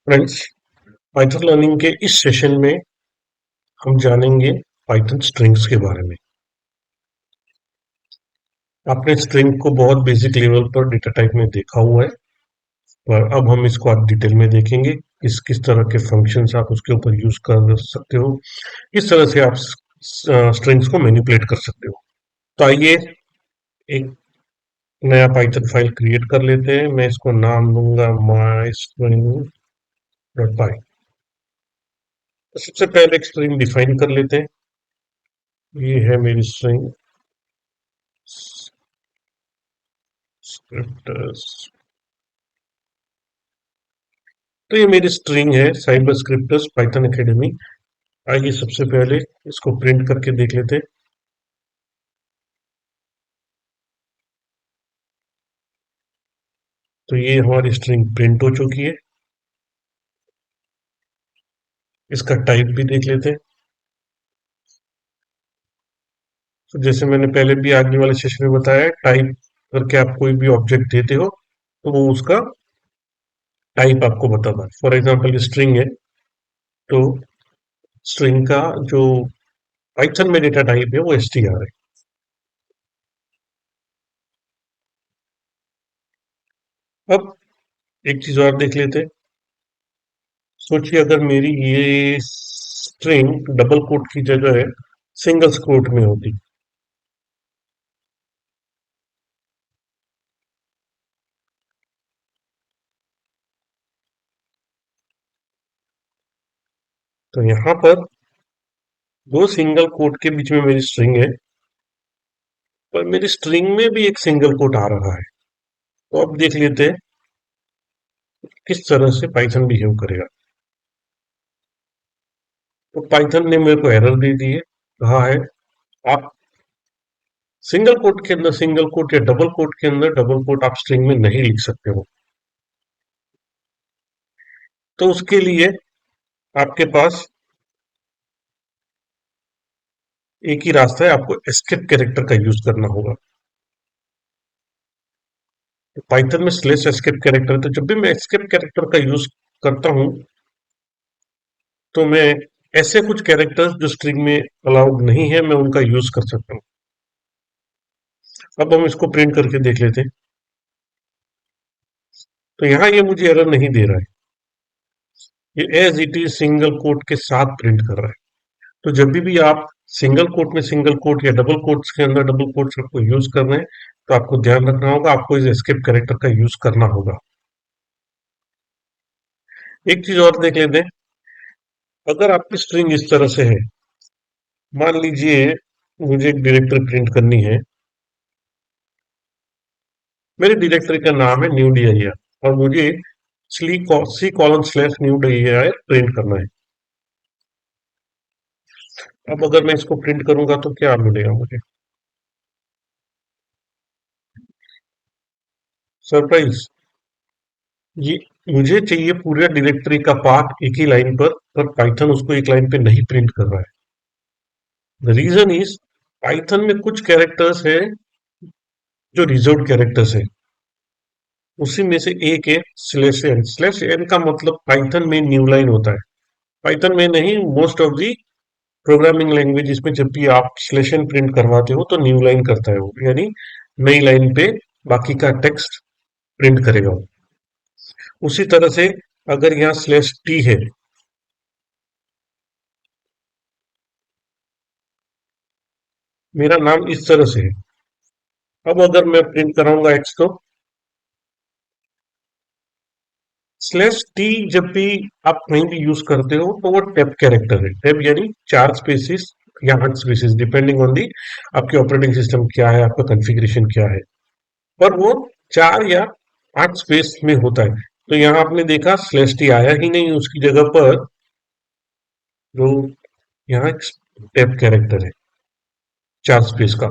Friends, Python learning के इस session में हम जानेंगे पाइथन स्ट्रिंग्स के बारे में। आपने स्ट्रिंग को बहुत बेसिक लेवल पर डेटा टाइप में देखा हुआ है, पर अब हम इसको आप डिटेल में देखेंगे। किस किस तरह के फंक्शंस आप उसके ऊपर यूज कर सकते हो, किस तरह से आप स्ट्रिंग्स को मैनिपुलेट कर सकते हो। तो आइए एक नया पाइथन फाइल क्रिएट कर लेते हैं। मैं इसको नाम दूंगा माई स्ट्रिंग डॉट पाई। सबसे पहले एक स्ट्रिंग डिफाइन कर लेते हैं। ये है मेरी स्ट्रिंग स्क्रिप्टर्स। तो ये मेरी स्ट्रिंग है साइबर स्क्रिप्टर्स पाइथन एकेडमी। आइए सबसे पहले इसको प्रिंट करके देख लेते हैं। तो ये हमारी स्ट्रिंग प्रिंट हो चुकी है। इसका टाइप भी देख लेते हैं। तो जैसे मैंने पहले भी आगे वाले सेशन में बताया, टाइप करके आप कोई भी ऑब्जेक्ट देते हो तो वो उसका टाइप आपको बताता है। फॉर एग्जाम्पल स्ट्रिंग है, तो स्ट्रिंग का जो पाइथन में डेटा टाइप है वो str है। अब एक चीज और देख लेते हैं। सोचिए अगर मेरी ये स्ट्रिंग डबल कोट की जगह है सिंगल कोट में होती, तो यहां पर दो सिंगल कोट के बीच में मेरी स्ट्रिंग है, पर मेरी स्ट्रिंग में भी एक सिंगल कोट आ रहा है। तो अब देख लेते हैं किस तरह से पाइथन बिहेव करेगा। तो पाइथन ने मेरे को एरर दे दी है, कहा है आप सिंगल कोट के अंदर सिंगल कोट या डबल कोट के अंदर डबल कोट आप स्ट्रिंग में नहीं लिख सकते हो। तो उसके लिए आपके पास एक ही रास्ता है, आपको एस्केप कैरेक्टर का यूज करना होगा। तो पाइथन में स्लेश एस्केप कैरेक्टर है, तो जब भी मैं एस्केप कैरेक्टर का यूज करता हूं तो मैं ऐसे कुछ कैरेक्टर्स जो स्ट्रिंग में अलाउड नहीं है मैं उनका यूज कर सकता हूं। अब हम इसको प्रिंट करके देख लेते हैं। तो यहां ये मुझे एरर नहीं दे रहा है, ये as it is single quote के साथ प्रिंट कर रहा है। तो जब भी आप सिंगल कोट में सिंगल कोट या डबल कोट्स के अंदर डबल कोट्स को यूज कर रहे हैं तो आपको ध्यान रखना होगा, आपको इस एस्केप कैरेक्टर का यूज करना होगा। एक चीज और देख लेते हैं। अगर आपकी स्ट्रिंग इस तरह से है, मान लीजिए मुझे एक डायरेक्टरी प्रिंट करनी है। मेरी डायरेक्टरी का नाम है न्यू डी आई आर और मुझे C colon slash new D I R print करना है। अब अगर मैं इसको प्रिंट करूंगा तो क्या मिलेगा मुझे? सरप्राइज। ये मुझे चाहिए पूरे डायरेक्टरी का पाथ एक ही लाइन पर पाइथन उसको एक लाइन पे नहीं प्रिंट कर रहा है। द रीजन इज पाइथन में कुछ कैरेक्टर्स है जो रिजर्व्ड कैरेक्टर्स है। उसी में से एक है स्लैश एन। स्लैश एन का मतलब पाइथन में न्यू लाइन होता है। पाइथन में नहीं, most of the programming language में जब भी आप स्लैश एन प्रिंट करवाते हो तो न्यू लाइन करता है वो, यानी नई लाइन पे बाकी का टेक्स्ट प्रिंट करेगा वो। उसी तरह से अगर यहाँ स्लैश टी है, मेरा नाम इस तरह से है। अब अगर मैं प्रिंट कराऊंगा एक्स तो स्लैश टी जब भी आप कहीं भी यूज करते हो तो वो टैब कैरेक्टर है। टैब यानी चार स्पेसिस या आठ स्पेसिस, डिपेंडिंग ऑन दी आपके ऑपरेटिंग सिस्टम क्या है, आपका कॉन्फ़िगरेशन क्या है, पर वो चार या आठ स्पेस में होता है। तो यहाँ आपने देखा स्लैश टी आया ही नहीं, उसकी जगह पर जो यहाँ एक टैब कैरेक्टर है चार स्पेस का।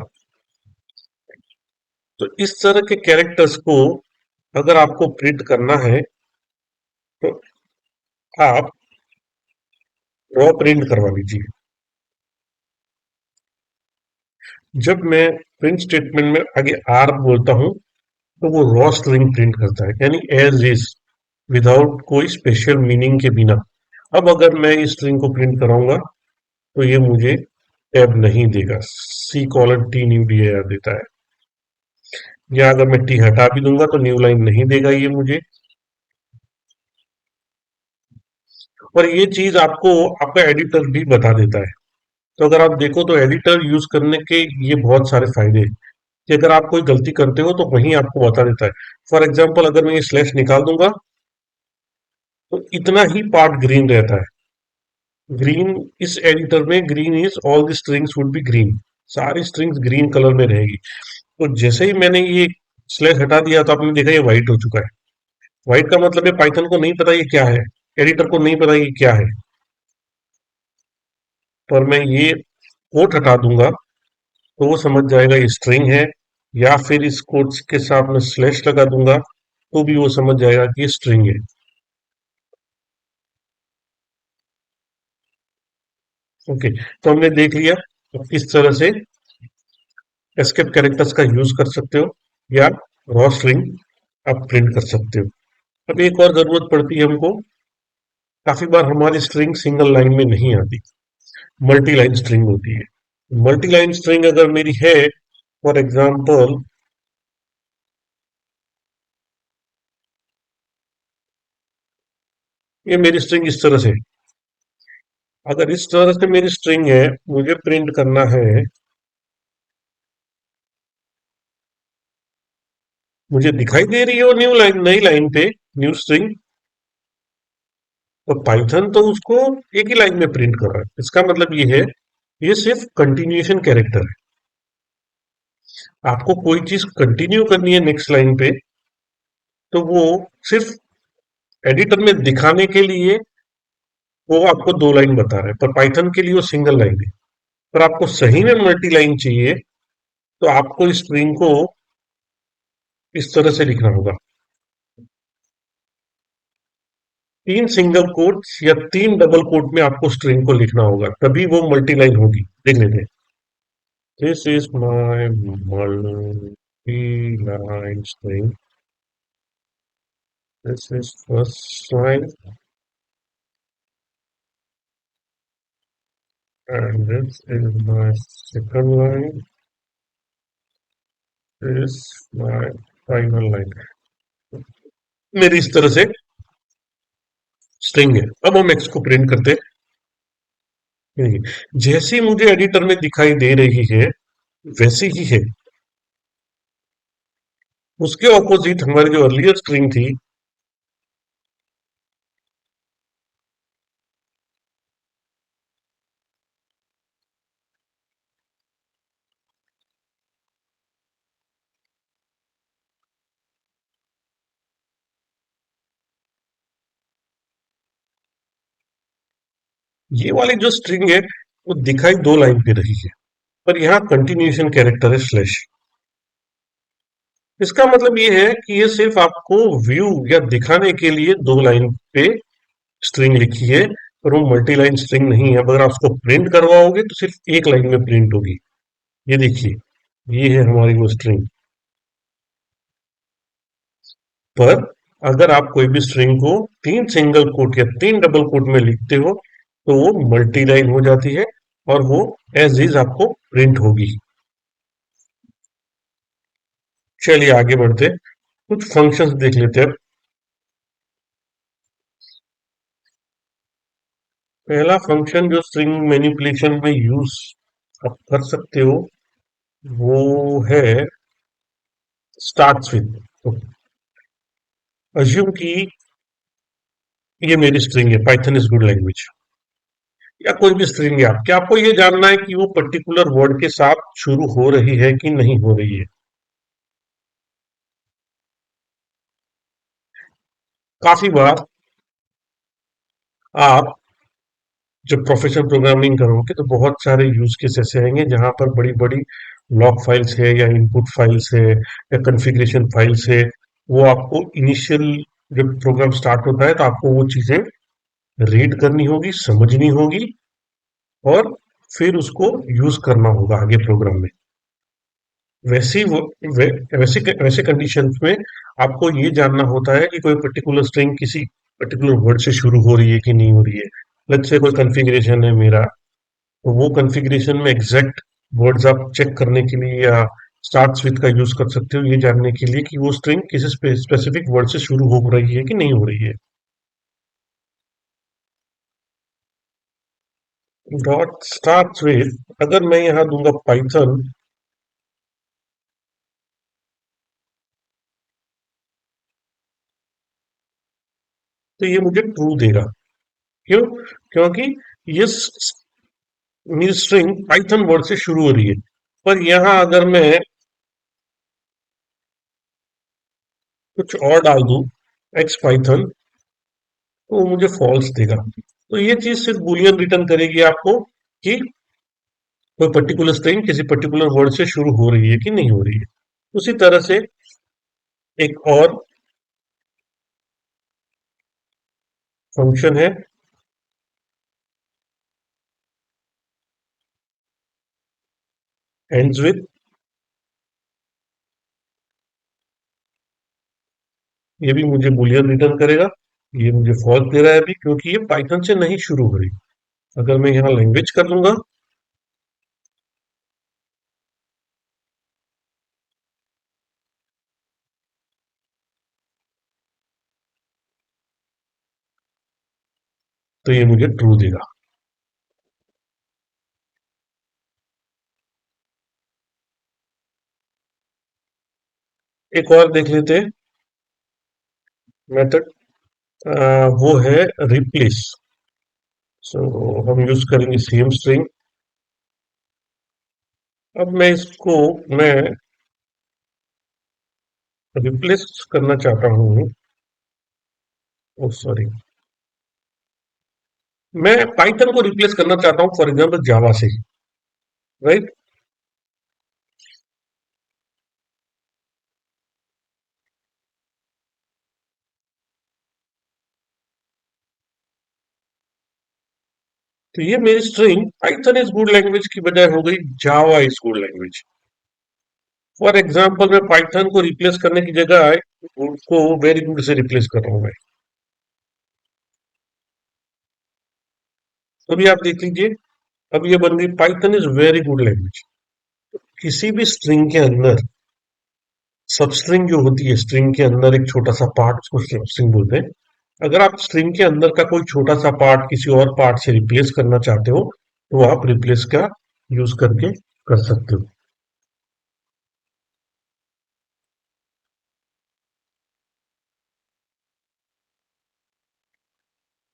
तो इस तरह के कैरेक्टर्स को अगर आपको प्रिंट करना है तो आप रॉ प्रिंट करवा लीजिए। जब मैं प्रिंट स्टेटमेंट में आगे आर बोलता हूं तो वो रॉ स्ट्रिंग प्रिंट करता है, यानी एज इज विदाउट कोई स्पेशल मीनिंग के बिना। अब अगर मैं इस स्ट्रिंग को प्रिंट कराऊंगा तो ये मुझे टैब नहीं देगा, C colon T new D error देता है। या अगर मैं टी हटा भी दूंगा तो न्यू लाइन नहीं देगा ये मुझे। और ये चीज आपको आपका एडिटर भी बता देता है। तो अगर आप देखो तो एडिटर यूज करने के ये बहुत सारे फायदे हैं कि अगर आप कोई गलती करते हो तो वहीं आपको बता देता है। फॉर एग्जाम्पल अगर मैं ये स्लैश निकाल दूंगा तो इतना ही पार्ट ग्रीन रहता है। ग्रीन, इस एडिटर में green is all the strings would be green, सारी स्ट्रिंग्स ग्रीन कलर में रहेगी। तो जैसे ही मैंने ये स्लैश हटा दिया तो आपने देखा ये व्हाइट हो चुका है। व्हाइट का मतलब है पाइथन को नहीं पता ये क्या है, एडिटर को नहीं पता ये क्या है। पर मैं ये कोट हटा दूंगा तो वो समझ जाएगा ये स्ट्रिंग है, या फिर इस कोट्स के साथ में स्लैश लगा दूंगा तो भी वो समझ जाएगा कि ये स्ट्रिंग है। ओके, तो हमने देख लिया तो किस तरह से एस्केप कैरेक्टर्स का यूज कर सकते हो या रॉ स्ट्रिंग आप प्रिंट कर सकते हो। अब एक और जरूरत पड़ती है हमको, काफी बार हमारी स्ट्रिंग सिंगल लाइन में नहीं आती, मल्टी लाइन स्ट्रिंग होती है। मल्टी लाइन स्ट्रिंग अगर मेरी है, फॉर एग्जाम्पल ये मेरी स्ट्रिंग इस तरह से, अगर इस तरह से मेरी स्ट्रिंग है, मुझे प्रिंट करना है, मुझे दिखाई दे रही है वो न्यू लाइन, नई लाइन पे न्यू स्ट्रिंग, तो पाइथन तो उसको एक ही लाइन में प्रिंट कर रहा है। इसका मतलब ये है ये सिर्फ कंटिन्यूएशन कैरेक्टर है। आपको कोई चीज कंटिन्यू करनी है नेक्स्ट लाइन पे तो वो सिर्फ एडिटर में दिखाने के लिए वो आपको दो लाइन बता रहा है, पर पाइथन के लिए वो सिंगल लाइन है। पर आपको सही में मल्टी लाइन चाहिए तो आपको इस स्ट्रिंग को इस तरह से लिखना होगा, तीन सिंगल कोट्स या तीन डबल कोट में आपको स्ट्रिंग को लिखना होगा, तभी वो मल्टी लाइन होगी। देख लेते हैं। This is my multi line string, this is first line and this is my second line, this my final line. मेरी इस तरह से स्ट्रिंग है। अब हम एक्स को प्रिंट करते हैं। जैसी मुझे एडिटर में दिखाई दे रही है वैसी ही है। उसके ऑपोजिट हमारी जो अर्लियर स्ट्रिंग थी, ये वाली जो स्ट्रिंग है वो दिखाई दो लाइन पे रही है, पर यहाँ कंटिन्यूएशन कैरेक्टर है स्लैश। इसका मतलब ये है कि ये सिर्फ आपको व्यू या दिखाने के लिए दो लाइन पे स्ट्रिंग लिखी है, पर वो मल्टी लाइन स्ट्रिंग नहीं है। अगर आप उसको प्रिंट करवाओगे तो सिर्फ एक लाइन में प्रिंट होगी। ये देखिए, ये है हमारी वो स्ट्रिंग। पर अगर आप कोई भी स्ट्रिंग को तीन सिंगल कोट या तीन डबल कोट में लिखते हो तो वो मल्टी लाइन हो जाती है और वो एज इज आपको प्रिंट होगी। चलिए आगे बढ़ते, कुछ फंक्शंस देख लेते हैं। पहला फंक्शन जो स्ट्रिंग मैनिपुलेशन में यूज आप कर सकते हो वो है स्टार्ट्स विद। तो अज्यूम कि ये मेरी स्ट्रिंग है पाइथन इज गुड लैंग्वेज, या कोई भी स्ट्रिंग है। आप क्या आपको ये जानना है कि वो पर्टिकुलर वर्ड के साथ शुरू हो रही है कि नहीं हो रही है। काफी बार आप जब प्रोफेशनल प्रोग्रामिंग करोगे तो बहुत सारे यूज केस ऐसे आएंगे जहां पर बड़ी बड़ी लॉग फाइल्स है या इनपुट फाइल्स है या कॉन्फ़िगरेशन फाइल्स है। वो आपको इनिशियल जब प्रोग्राम स्टार्ट होता है तो आपको वो चीजें रीड करनी होगी, समझनी होगी और फिर उसको यूज करना होगा आगे प्रोग्राम में। वैसी वो वै, वैसे वैसे कंडीशंस में आपको ये जानना होता है कि कोई पर्टिकुलर स्ट्रिंग किसी पर्टिकुलर वर्ड से शुरू हो रही है कि नहीं हो रही है। लेट्स से कोई कॉन्फ़िगरेशन है मेरा, तो वो कॉन्फ़िगरेशन में एग्जैक्ट वर्ड्स आप चेक करने के लिए या स्टार्ट्स विद का यूज कर सकते हो ये जानने के लिए कि वो स्ट्रिंग किसी स्पेसिफिक वर्ड से शुरू हो रही है कि नहीं हो रही है। डॉट स्टार्ट्स विद, अगर मैं यहाँ दूंगा पाइथन, तो ये मुझे ट्रू देगा। क्यों? क्योंकि ये मेरी स्ट्रिंग पाइथन वर्ड से शुरू हो रही है। पर यहाँ अगर मैं कुछ और डाल दूं, एक्स पाइथन, तो वो मुझे फॉल्स देगा। तो ये चीज सिर्फ बुलियन रिटर्न करेगी आपको कि कोई पर्टिकुलर स्ट्रिंग किसी पर्टिकुलर वर्ड से शुरू हो रही है कि नहीं हो रही है। उसी तरह से एक और फंक्शन है, एंड्स विद। ये भी मुझे बुलियन रिटर्न करेगा। ये मुझे फॉल्स दे रहा है अभी क्योंकि ये पाइथन से नहीं शुरू हो रही। अगर मैं यहाँ लैंग्वेज कर लूंगा, तो ये मुझे ट्रू देगा। एक और देख लेते हैं मेथड, वो है रिप्लेस। सो हम यूज करेंगे सेम स्ट्रिंग। अब मैं रिप्लेस करना चाहता हूँ। ओ सॉरी, मैं पाइथन को रिप्लेस करना चाहता हूँ फॉर एग्जाम्पल जावा से, राइट। तो ये मेरी string Python is good language की बजाय हो गई Java is good language. For example मैं पाइथन को रिप्लेस करने की जगह उसको वेरी गुड से रिप्लेस कर रहा हूँ मैं। अभी आप देख लीजिए, अब ये बन गई Python is very good language. किसी भी स्ट्रिंग के अंदर सब स्ट्रिंग जो होती है, स्ट्रिंग के अंदर एक छोटा सा पार्ट, उसको स्ट्रिंग बोलते हैं। अगर आप स्ट्रिंग के अंदर का कोई छोटा सा पार्ट किसी और पार्ट से रिप्लेस करना चाहते हो, तो आप रिप्लेस का यूज करके कर सकते हो।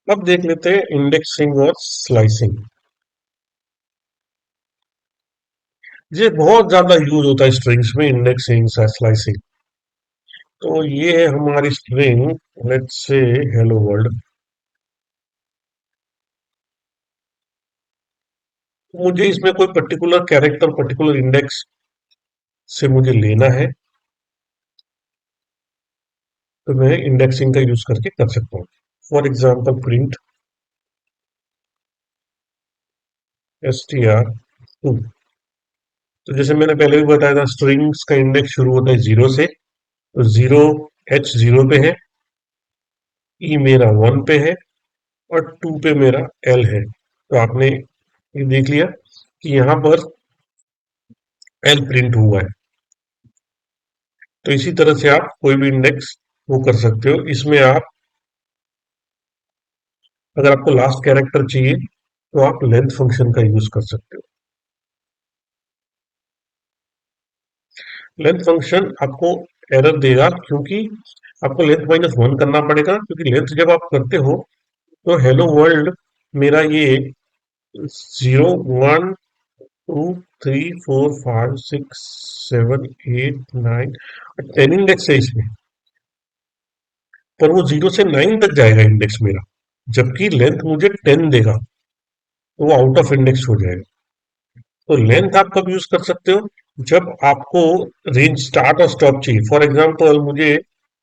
अब देख लेते हैं इंडेक्सिंग और स्लाइसिंग। ये बहुत ज्यादा यूज होता है स्ट्रिंग्स में, इंडेक्सिंग स्लाइसिंग। तो ये है हमारी string, let's say hello world. मुझे इसमें कोई पर्टिकुलर कैरेक्टर पर्टिकुलर इंडेक्स से मुझे लेना है, तो मैं इंडेक्सिंग का यूज करके कर सकता हूँ। For example print str2। तो जैसे मैंने पहले भी बताया था, स्ट्रिंग्स का इंडेक्स शुरू होता है जीरो से। तो जीरो, एच जीरो पे है, ई मेरा वन पे है, और टू पे मेरा एल है। तो आपने ये देख लिया कि यहाँ पर एल प्रिंट हुआ है। तो इसी तरह से आप कोई भी इंडेक्स वो कर सकते हो। इसमें आप, अगर आपको लास्ट कैरेक्टर चाहिए, तो आप लेंथ फंक्शन का यूज कर सकते हो। लेंथ फंक्शन आपको एरर देगा क्योंकि आपको लेंथ माइनस वन करना पड़ेगा, क्योंकि लेंथ जब आप करते हो तो हेलो वर्ल्ड मेरा ये zero one two three four five six seven eight nine, 10 index है इसमें। पर वो जीरो से नाइन तक जाएगा इंडेक्स मेरा, जबकि लेंथ मुझे 10 देगा, तो वो आउट ऑफ इंडेक्स हो जाएगा। तो लेंथ आप कब यूज कर सकते हो? जब आपको रेंज स्टार्ट और स्टॉप चाहिए। फॉर एग्जांपल मुझे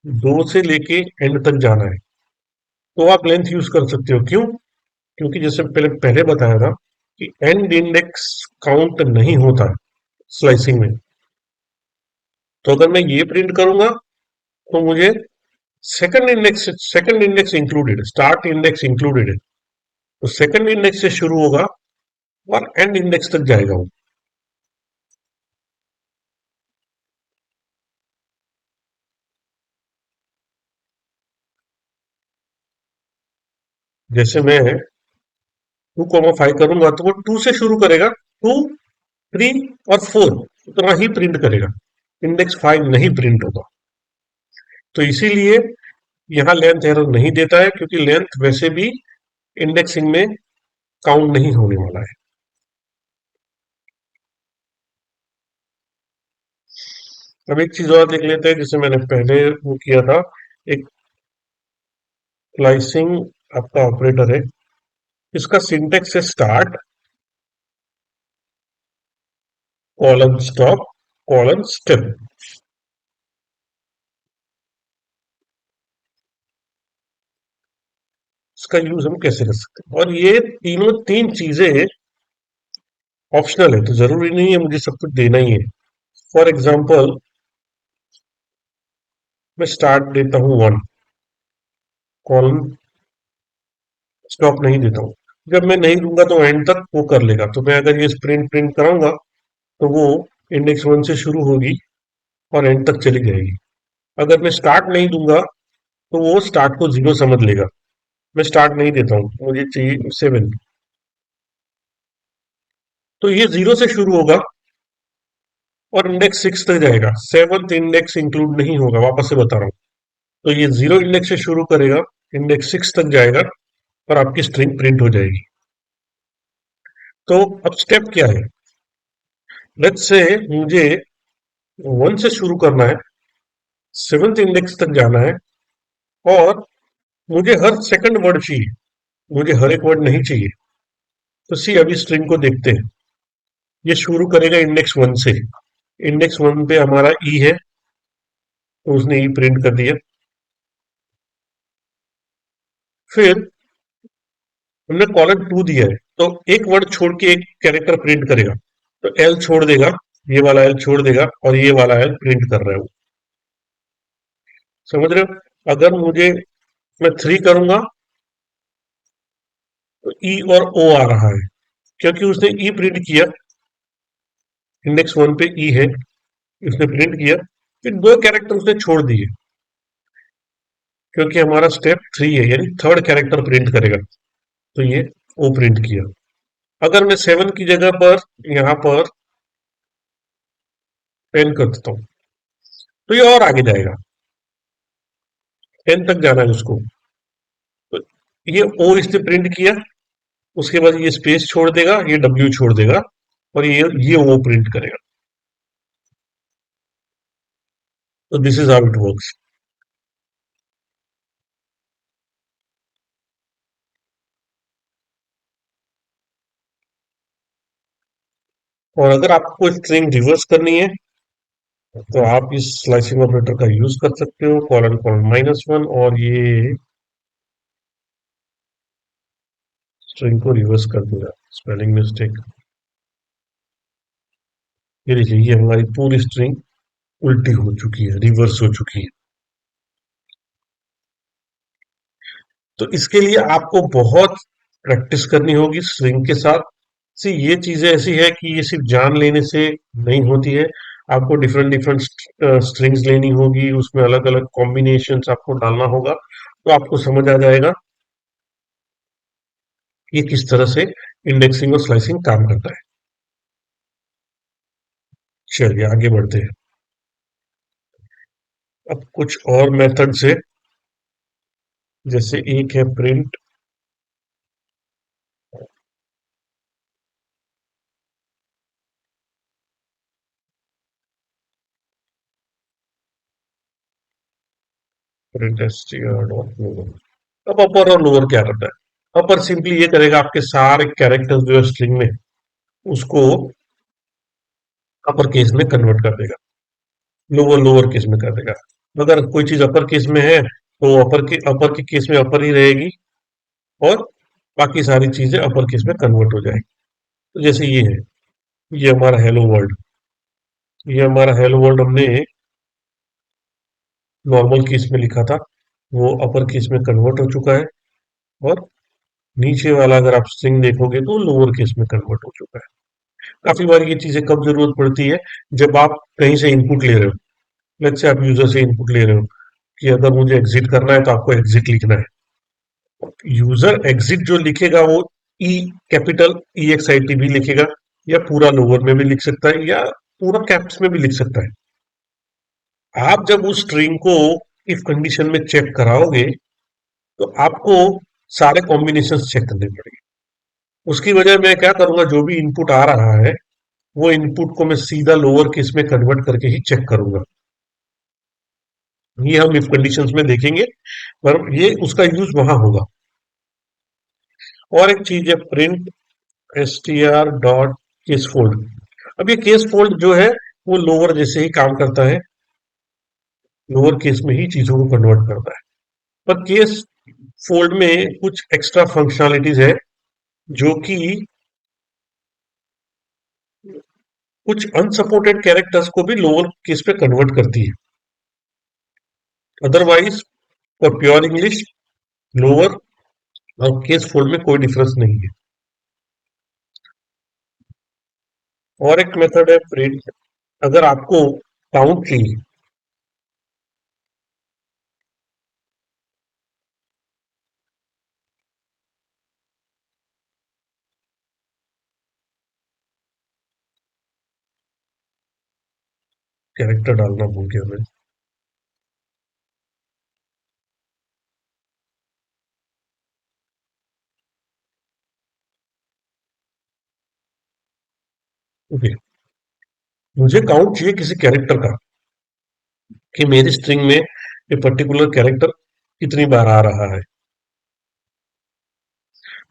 दो से लेके एंड तक जाना है, तो आप लेंथ यूज कर सकते हो। क्यों? क्योंकि जैसे पहले पहले बताया था कि एंड इंडेक्स काउंट नहीं होता है स्लाइसिंग में। तो अगर मैं ये प्रिंट करूंगा तो मुझे second index included, start index included है, तो सेकंड इंडेक्स से शुरू होगा और एंड इंडेक्स तक जाएगा वो। जैसे मैं 2,5 करूंगा तो वो 2 से शुरू करेगा, 2, 3 और 4 उतना ही प्रिंट करेगा, इंडेक्स 5 नहीं प्रिंट होगा। तो इसीलिए यहाँ लेंथ एरर नहीं देता है, क्योंकि लेंथ वैसे भी इंडेक्सिंग में काउंट नहीं होने वाला है। अब एक चीज और देख लेते हैं, जिसे मैंने पहले वो किया था, एक स्लाइसिंग आपका ऑपरेटर है, इसका सिंटेक्स है start colon stop colon step. इसका यूज हम कैसे कर सकते हैं, और ये तीनों तीन चीजें ऑप्शनल है, तो जरूरी नहीं है मुझे सब कुछ देना ही है। फॉर एग्जाम्पल मैं स्टार्ट देता हूं 1, कॉलन स्टॉप नहीं देता हूं। जब मैं नहीं दूंगा तो एंड तक वो कर लेगा, तो मैं अगर ये प्रिंट प्रिंट कराऊंगा तो वो इंडेक्स 1 से शुरू होगी और एंड तक चली जाएगी। अगर मैं स्टार्ट नहीं दूंगा तो वो स्टार्ट को 0 समझ लेगा। मैं स्टार्ट नहीं देता हूं, मुझे चाहिए 7, तो ये 0 से शुरू होगा और इंडेक्स 6 तक जाएगा। सेवंथ इंडेक्स इंक्लूड नहीं होगा, वापस से बता रहा हूँ। तो ये 0 इंडेक्स से शुरू करेगा, इंडेक्स 6 तक जाएगा और आपकी स्ट्रिंग प्रिंट हो जाएगी। तो अब स्टेप क्या है, लेट्स से मुझे 1 से शुरू करना है, सेवंथ इंडेक्स तक जाना है, और मुझे हर सेकंड वर्ड चाहिए, मुझे हर एक वर्ड नहीं चाहिए। तो सी अभी स्ट्रिंग को देखते हैं। ये शुरू करेगा इंडेक्स 1 से, इंडेक्स 1 पे हमारा ई है, तो उसने ई प्रिंट कर दिया। फिर हमने कॉलम 2 दिया है, तो एक वर्ड छोड़ के एक कैरेक्टर प्रिंट करेगा, तो एल छोड़ देगा, ये वाला एल छोड़ देगा, और ये वाला एल प्रिंट कर रहा है वो। समझ रहे हो? अगर मुझे मैं 3 करूंगा तो ई और ओ आ रहा है, क्योंकि उसने ई प्रिंट किया, इंडेक्स 1 पे ई है, उसने प्रिंट किया। फिर दो कैरेक्टर उसने छोड़ दिए, क्योंकि हमारा स्टेप 3 है, यानी थर्ड कैरेक्टर प्रिंट करेगा, तो ये ओ प्रिंट किया। अगर मैं 7 की जगह पर यहाँ पर 10 कर देता हूँ, तो ये और आगे जाएगा, 10 तक जाना है उसको। तो ये ओ इसने प्रिंट किया, उसके बाद ये स्पेस छोड़ देगा, ये डब्ल्यू छोड़ देगा, और ये ओ प्रिंट करेगा। तो this is how it works. और अगर आपको स्ट्रिंग रिवर्स करनी है तो आप इस स्लाइसिंग ऑपरेटर का यूज कर सकते हो, कॉलन कॉलन -1, और ये स्ट्रिंग को रिवर्स कर देगा। स्पेलिंग मिस्टेक, ये देखिए, ये हमारी पूरी स्ट्रिंग उल्टी हो चुकी है, रिवर्स हो चुकी है। तो इसके लिए आपको बहुत प्रैक्टिस करनी होगी स्ट्रिंग के साथ। सी ये चीजें ऐसी है कि ये सिर्फ जान लेने से नहीं होती है, आपको डिफरेंट डिफरेंट स्ट्रिंग्स लेनी होगी, उसमें अलग अलग कॉम्बिनेशन आपको डालना होगा, तो आपको समझ आ जाएगा कि किस तरह से इंडेक्सिंग और स्लाइसिंग काम करता है। चलिए आगे बढ़ते हैं। अब कुछ और मेथड से, जैसे एक है print, print str dot lower. अब अपर और लोअर क्या करता है, अपर सिंपली ये करेगा, आपके सारे कैरेक्टर्स जो है स्ट्रिंग में, उसको अपर केस में कन्वर्ट कर देगा, लोअर लोअर केस में कर देगा। अगर कोई चीज अपर केस में है तो अपर के केस में अपर ही रहेगी, और बाकी सारी चीजें अपर केस में कन्वर्ट हो जाएगी। तो जैसे ये है, ये हमारा हेलो वर्ल्ड, ये हमारा हेलो वर्ल्ड हमने नॉर्मल केस में लिखा था वो अपर केस में कन्वर्ट हो चुका है, और नीचे वाला अगर आप स्ट्रिंग देखोगे तो लोअर केस में कन्वर्ट हो चुका है। काफी बार ये चीजें कब जरूरत पड़ती है, जब आप कहीं से इनपुट ले रहे हो। लेट्स से आप यूजर से इनपुट ले रहे हो कि अगर मुझे एग्जिट करना है तो आपको एग्जिट लिखना है। यूजर एग्जिट जो लिखेगा वो E capital E x I T भी लिखेगा, या पूरा लोअर में भी लिख सकता है, या पूरा कैप्स में भी लिख सकता है। आप जब उस स्ट्रिंग को इफ कंडीशन में चेक कराओगे तो आपको सारे कॉम्बिनेशन चेक करने पड़ेंगे। उसकी वजह मैं क्या करूंगा, जो भी इनपुट आ रहा है वो इनपुट को मैं सीधा लोअर केस में कन्वर्ट करके ही चेक करूंगा। ये हम इफ कंडीशंस में देखेंगे, पर ये उसका यूज वहां होगा। और एक चीज है print S T R dot case fold. अब ये केस फोल्ड जो है वो लोअर जैसे ही काम करता है, लोअर केस में ही चीजों को कन्वर्ट करता है। पर केस फोल्ड में कुछ एक्स्ट्रा फंक्शनैलिटीज है जो कि कुछ अनसपोर्टेड कैरेक्टर्स को भी लोअर केस पे कन्वर्ट करती है। Otherwise for pure English lower और केस फोल्ड में कोई डिफरेंस नहीं है। और एक मेथड है प्रिंट। अगर आपको काउंट चाहिए, कैरेक्टर डालना भूल गया मैं। ओके, मुझे काउंट चाहिए किसी कैरेक्टर का, कि मेरी स्ट्रिंग में ये पर्टिकुलर कैरेक्टर कितनी बार आ रहा है।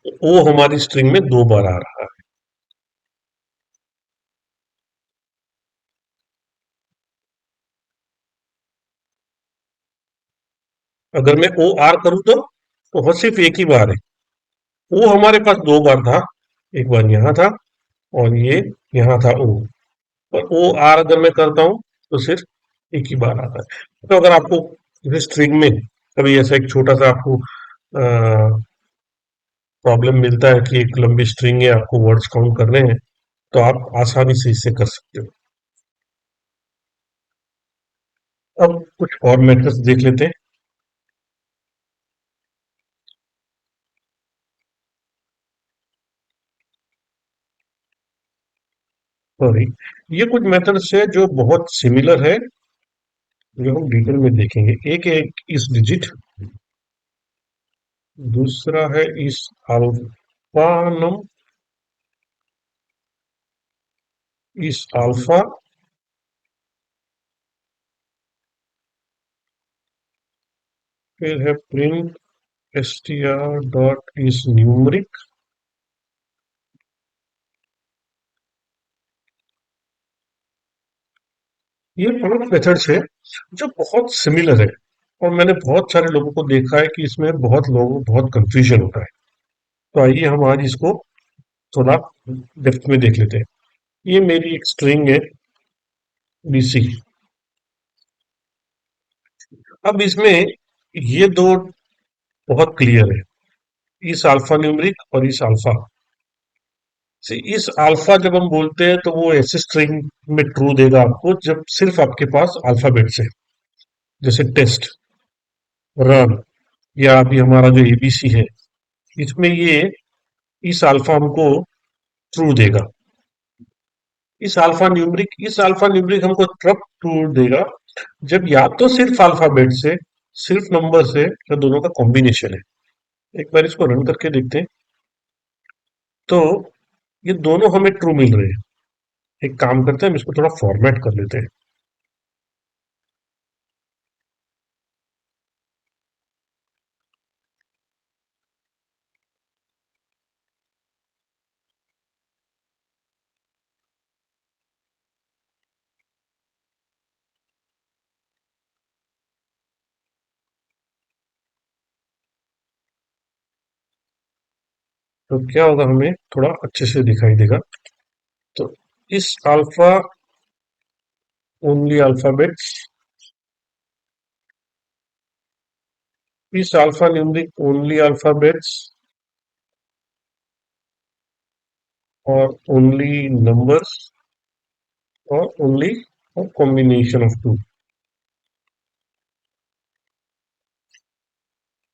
तो वो हमारी स्ट्रिंग में 2 बार आ रहा है। अगर मैं ओ आर करूं तो वो सिर्फ एक ही बार है। वो हमारे पास 2 बार था, एक बार यहाँ था और ये यहाँ था ओ। पर ओ आर अगर मैं करता हूँ तो सिर्फ एक ही बार आता है। तो अगर आपको स्ट्रिंग में कभी ऐसा एक छोटा सा आपको प्रॉब्लम मिलता है कि एक लंबी स्ट्रिंग है, आपको वर्ड्स काउंट करने हैं, तो आप आसानी से इसे कर सकते हो। अब कुछ और मेथड्स देख लेते हैं। सॉरी, ये कुछ मेथड्स है जो बहुत सिमिलर है, जो हम डिटेल में देखेंगे। एक है इस डिजिट, दूसरा है इस अल्फानम, इस अल्फा, फिर है प्रिंट एसटीआर डॉट इस न्यूमरिक। ये 5 मेथड्स है जो बहुत सिमिलर है, और मैंने बहुत सारे लोगों को देखा है कि इसमें बहुत लोगों को बहुत कंफ्यूजन होता है। तो आइए हम आज इसको थोड़ा डेप्थ में देख लेते हैं। ये मेरी एक स्ट्रिंग है बीसी। अब इसमें ये दो बहुत क्लियर है, इस अल्फा न्यूमरिक और इस अल्फा से। इस अल्फा जब हम बोलते हैं तो वो ऐसे स्ट्रिंग में ट्रू देगा आपको जब सिर्फ आपके पास अल्फाबेट्स है, जैसे टेस्ट, रन, या अभी हमारा जो एबीसी है, इसमें ये इस अल्फा हमको ट्रू देगा। इस अल्फा न्यूमरिक हमको तब ट्रू देगा जब या तो सिर्फ अल्फाबेट से, सिर्फ नंबर से, या दोनों का कॉम्बिनेशन है। एक बार इसको रन करके देखते हैं। तो ये दोनों हमें ट्रू मिल रहे हैं। एक काम करते हैं, हम इसको थोड़ा फॉर्मेट कर लेते हैं। तो क्या होगा, हमें थोड़ा अच्छे से दिखाई देगा। तो इस अल्फा ओनली अल्फाबेट्स इस अल्फा न्यूमरिक ओनली अल्फाबेट्स और ओनली नंबर्स और ओनली कॉम्बिनेशन ऑफ टू।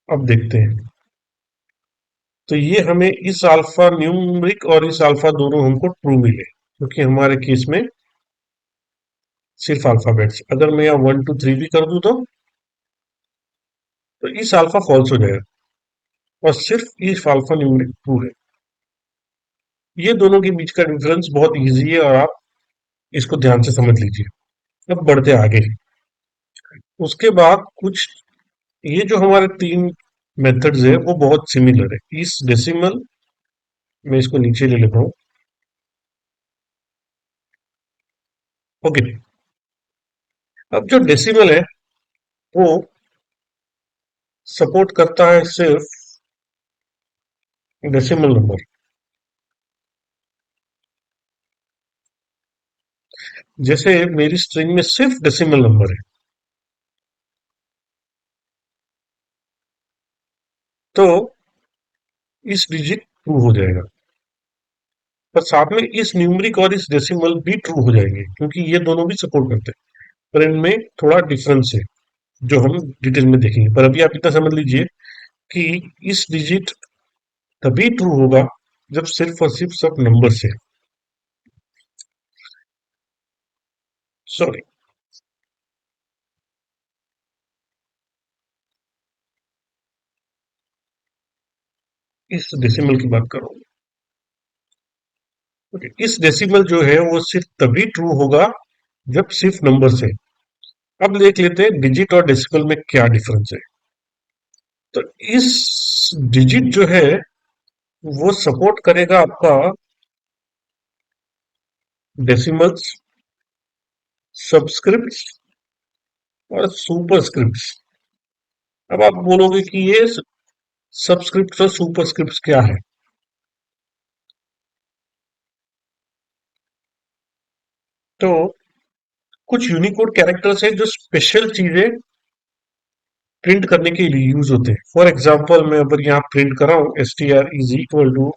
अब देखते हैं। तो ये हमें इस अल्फा न्यूमरिक और इस अल्फा दोनों हमको ट्रू मिले, क्योंकि हमारे केस में सिर्फ अल्फाबेट्स। अगर मैं यहाँ 1 2 3 भी कर दूं तो इस अल्फा फॉल्स हो जाएगा और सिर्फ इस अल्फा न्यूमरिक ट्रू है। ये दोनों के बीच का डिफरेंस बहुत इजी है और आप इसको ध्यान से समझ लीजिए। अब बढ़ते आगे। उसके बाद कुछ ये जो हमारे तीन मेथड्स है वो बहुत सिमिलर है। इस डेसिमल, मैं इसको नीचे ले लेता हूँ। ओके। अब जो डेसिमल है वो सपोर्ट करता है सिर्फ डेसिमल नंबर। जैसे मेरी स्ट्रिंग में सिर्फ डेसिमल नंबर है, तो इस डिजिट ट्रू हो जाएगा। पर साथ में इस न्यूमरिक और इस डेसिमल भी ट्रू हो जाएंगे, क्योंकि ये दोनों भी सपोर्ट करते हैं। पर इनमें थोड़ा डिफरेंस है जो हम डिटेल में देखेंगे। पर अभी आप इतना समझ लीजिए कि इस डिजिट तभी ट्रू होगा जब सिर्फ और सिर्फ सब नंबर से। सॉरी, इस डेसिमल की बात कर रहा हूँ। ओके, इस डेसिमल जो है वो सिर्फ तभी ट्रू होगा जब सिर्फ नंबर से। अब देख लेते हैं डिजिट और डेसिमल में क्या डिफरेंस है। तो इस डिजिट जो है वो सपोर्ट करेगा आपका डेसिमल्स, सबस्क्रिप्ट्स और सुपरस्क्रिप्ट्स। अब आप बोलोगे कि ये सबस्क्रिप्ट्स और सुपरस्क्रिप्ट्स क्या है। तो कुछ यूनिकोड कैरेक्टर्स है जो स्पेशल चीजें प्रिंट करने के लिए यूज होते हैं। फॉर एग्जाम्पल, मैं अगर यहाँ प्रिंट कर रहा हूँ str=/u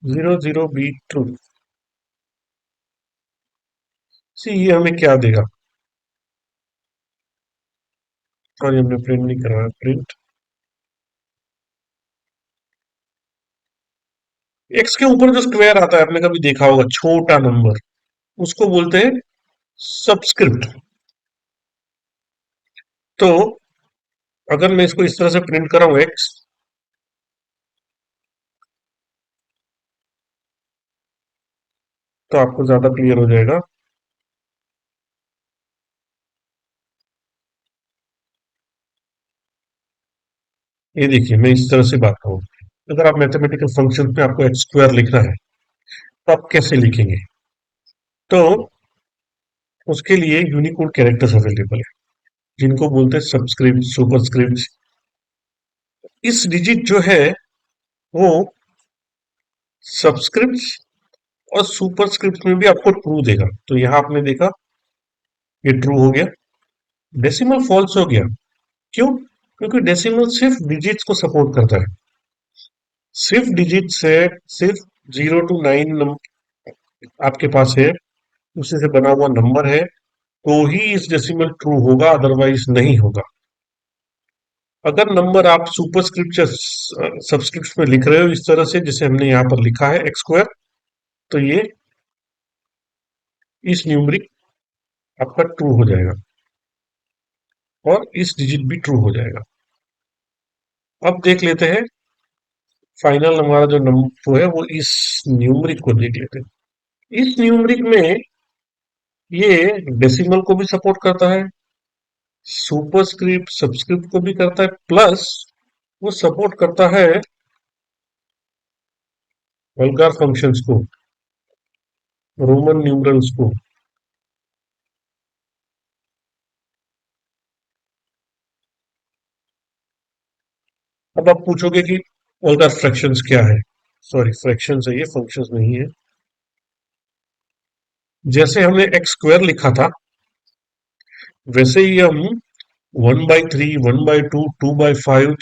00 बी ट्रू। सी ये हमें क्या देगा। सॉरी, हमने प्रिंट नहीं करा, प्रिंट एक्स के ऊपर जो स्क्वायर आता है, आपने कभी देखा होगा, छोटा नंबर, उसको बोलते हैं सबस्क्रिप्ट। तो अगर मैं इसको इस तरह से प्रिंट कर रहा हूँ एक्स, तो आपको ज्यादा क्लियर हो जाएगा। ये देखिए, मैं इस तरह से बात करूँ। अगर आप मैथमेटिकल फंक्शन पे आपको एक्स स्क्वायर लिखना है तो आप कैसे लिखेंगे। तो उसके लिए यूनिकोड कैरेक्टर्स अवेलेबल है जिनको बोलते हैं सबस्क्रिप्ट, सुपरस्क्रिप्ट। इस डिजिट जो है वो सब्सक्रिप्ट और सुपरस्क्रिप्ट में भी आपको ट्रू देगा। तो यहां आपने देखा ये ट्रू हो गया, डेसिमल फॉल्स हो गया। क्यों? क्योंकि डेसिमल सिर्फ डिजिट्स को सपोर्ट करता है। सिर्फ डिजिट से, सिर्फ 0 to 9 आपके पास है, उसी से बना हुआ नंबर है, तो ही इस डेसिमल ट्रू होगा, अदरवाइज नहीं होगा। अगर नंबर आप सुपरस्क्रिप्ट या सबस्क्रिप्ट में लिख रहे हो इस तरह से जैसे हमने यहाँ पर लिखा है एक्स स्क्वायर, तो ये इस न्यूमरिक आपका ट्रू हो जाएगा और इस डिजिट भी ट्रू हो जाएगा। अब देख लेते हैं फाइनल हमारा जो नंबर वो है, वो इस न्यूमरिक को देख लेते हैं। इस न्यूमरिक में ये डेसिमल को भी सपोर्ट करता है, सुपरस्क्रिप्ट सबस्क्रिप्ट को भी करता है, प्लस वो सपोर्ट करता है वल्गार फंक्शंस को, रोमन न्यूमरल्स को। अब आप पूछोगे कि वल्गार फ्रैक्शंस क्या है। सॉरी, फ्रैक्शंस है, ये फंक्शंस नहीं है। जैसे हमने एक्स स्क्वायर लिखा था, वैसे ही हम 1/3, 1/2, 2/5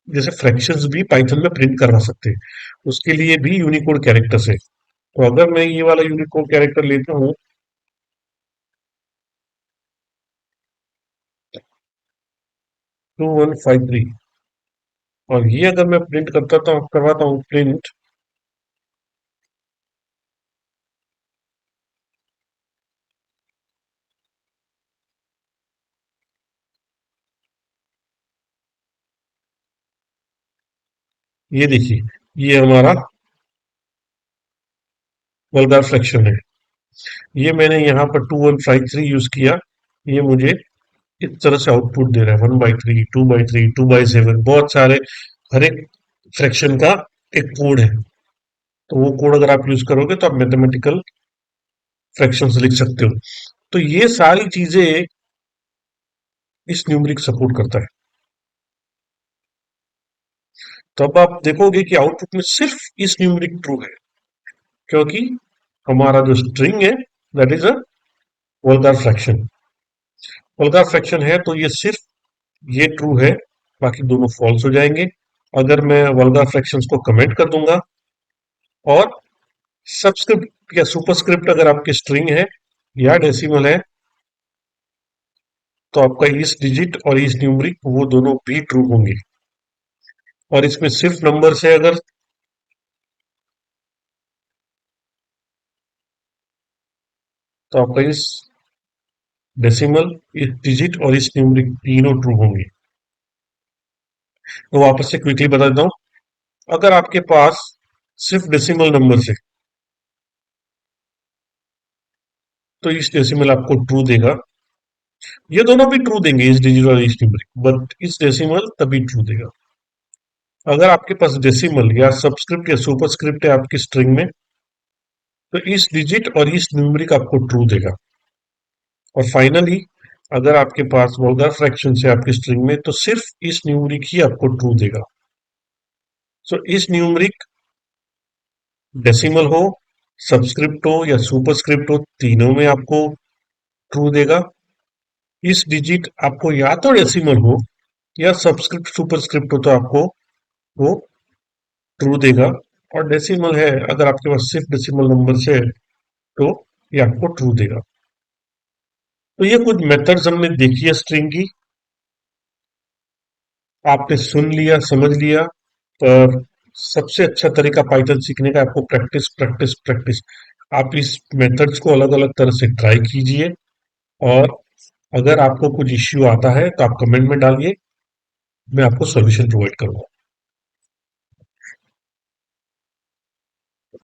जैसे फ्रैक्शंस भी पाइथन में प्रिंट करवा सकते हैं। उसके लिए भी यूनिकोड कैरेक्टर्स है। तो अगर मैं ये वाला यूनिकोड कैरेक्टर लेता हूँ, 2153, और ये अगर मैं प्रिंट करवाता हूँ प्रिंट, ये देखिए, ये हमारा वल्गर फ्रैक्शन है। ये मैंने यहाँ पर 2153 यूज किया, ये मुझे इस तरह से आउटपुट दे रहा है, 1/3, 2/3, 2/7, बहुत सारे, हर एक फ्रैक्शन का एक कोड है। तो वो कोड अगर आप यूज करोगे तो आप मैथमेटिकल फ्रैक्शंस लिख सकते हो। तो ये सारी चीजें इस न्यूमरिक सपोर्ट करता है। तो अब आप देखोगे कि आउटपुट में सिर्फ इस न्यूमरिक ट्रू है, क्योंकि हमारा जो स्ट्रिंग है that is a vulgar fraction. Vulgar fraction है तो ये सिर्फ ये ट्रू है, बाकी दोनों फॉल्स हो जाएंगे। अगर मैं वल्गर फ्रैक्शंस को कमेंट कर दूंगा और सबस्क्रिप्ट या सुपरस्क्रिप्ट अगर आपकी स्ट्रिंग है या डेसिमल है, तो आपका इस डिजिट और इस न्यूमरिक वो दोनों भी ट्रू होंगे। और इसमें सिर्फ नंबर से अगर, तो आपका इस डेसिमल, इस डिजिट और इस न्यूमरिक तीनों ट्रू होंगे। तो वापस से क्विकली बता देता हूं, अगर आपके पास सिर्फ डेसिमल नंबर से, तो इस डेसिमल आपको ट्रू देगा। ये दोनों भी ट्रू देंगे, इस डिजिट और इस न्यूमरिक, बट इस डेसिमल तभी ट्रू देगा। अगर आपके पास डेसिमल या सबस्क्रिप्ट या सुपरस्क्रिप्ट है आपकी स्ट्रिंग में, तो इस डिजिट और इस न्यूमरिक आपको ट्रू देगा। और फाइनली, अगर आपके पास वल्गर फ्रैक्शन है आपकी स्ट्रिंग में, तो सिर्फ इस न्यूमरिक ही आपको ट्रू देगा। सो इस न्यूमरिक, डेसिमल हो, सब्सक्रिप्ट हो या सुपरस्क्रिप्ट हो, तीनों में आपको ट्रू देगा। इस डिजिट आपको या तो डेसिमल हो या सब्सक्रिप्ट सुपरस्क्रिप्ट हो, तो आपको वो ट्रू देगा। और डेसिमल है, अगर आपके पास सिर्फ डेसिमल नंबर से है, तो ये आपको ट्रू देगा। तो ये कुछ मेथड्स हमने देखी है स्ट्रिंग की, आपने सुन लिया, समझ लिया। पर सबसे अच्छा तरीका पाइथन सीखने का, आपको प्रैक्टिस प्रैक्टिस प्रैक्टिस। आप इस मेथड्स को अलग अलग तरह से ट्राई कीजिए, और अगर आपको कुछ इश्यू आता है तो आप कमेंट में डालिए, मैं आपको सॉल्यूशन प्रोवाइड करूंगा।